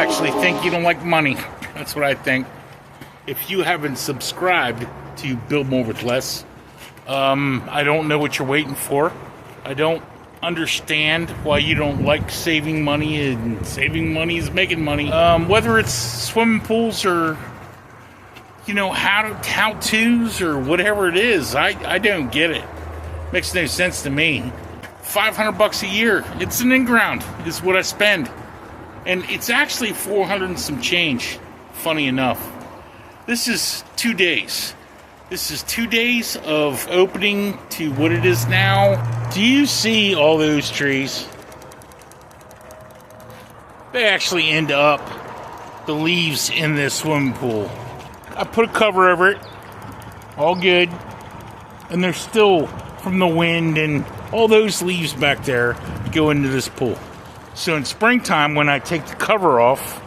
actually think you don't like money. That's what I think. If you haven't subscribed to Build More with Less, I don't know what you're waiting for. I don't understand why you don't like saving money, and saving money is making money. Whether it's swimming pools or, you know, how-tos or whatever it is, I don't get it. Makes no sense to me. $500 a year. It's an in-ground is what I spend. And it's actually 400 and some change, funny enough. This is 2 days. This is 2 days of opening to what it is now. Do you see all those trees? They actually end up the leaves in this swimming pool. I put a cover over it. All good. And they're still from the wind and all those leaves back there go into this pool. So in springtime, when I take the cover off,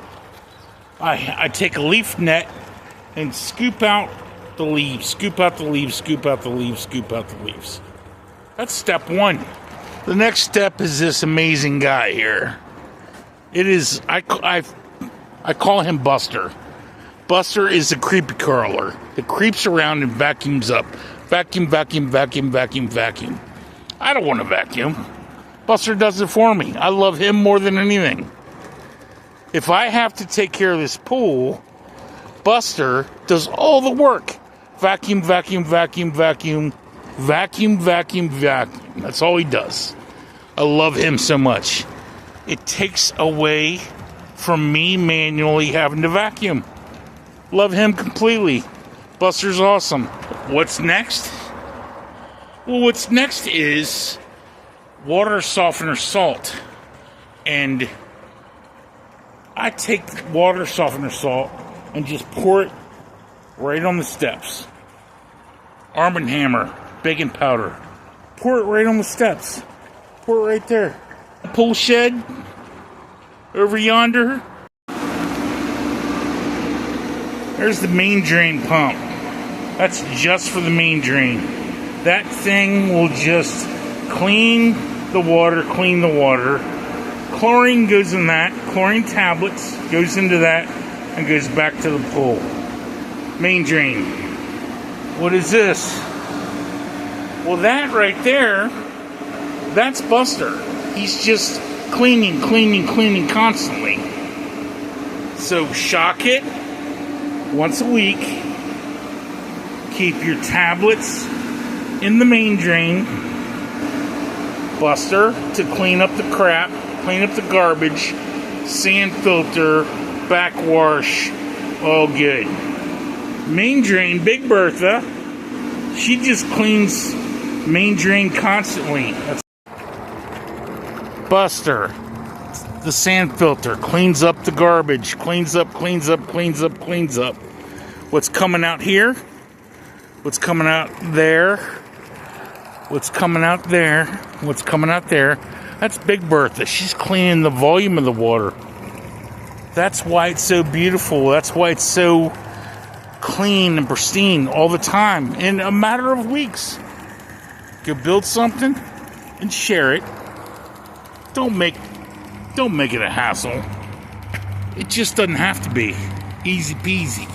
I take a leaf net and scoop out the leaves, scoop out the leaves, scoop out the leaves, scoop out the leaves. That's step one. The next step is this amazing guy here. It is, I call him Buster. Buster is a creepy curler that creeps around and vacuums up. Vacuum, vacuum, vacuum, vacuum, vacuum. I don't want to vacuum. Buster does it for me. I love him more than anything. If I have to take care of this pool, Buster does all the work. Vacuum, vacuum, vacuum, vacuum, vacuum, vacuum, vacuum. That's all he does. I love him so much. It takes away from me manually having to vacuum. Love him completely. Buster's awesome. What's next? Well, what's next is water softener salt. And I take water softener salt and just pour it right on the steps. Arm & Hammer, baking powder. Pour it right on the steps. Pour it right there. Pool shed over yonder. There's the main drain pump. That's just for the main drain. That thing will just clean the water, clean the water. Chlorine goes in that. Chlorine tablets goes into that and goes back to the pool. Main drain. What is this? Well, that right there, that's Buster. He's just cleaning, cleaning, cleaning constantly. So shock it once a week. Keep your tablets in the main drain. Buster to clean up the crap, clean up the garbage, sand filter, backwash, all good. Main drain, Big Bertha, she just cleans main drain constantly. That's Buster, the sand filter, cleans up the garbage, cleans up, cleans up, cleans up, cleans up. What's coming out here? What's coming out there? What's coming out there? What's coming out there? That's Big Bertha. She's cleaning the volume of the water. That's why it's so beautiful. That's why it's so clean and pristine all the time in a matter of weeks. Go build something and share it. Don't make it a hassle. It just doesn't have to be. Easy peasy.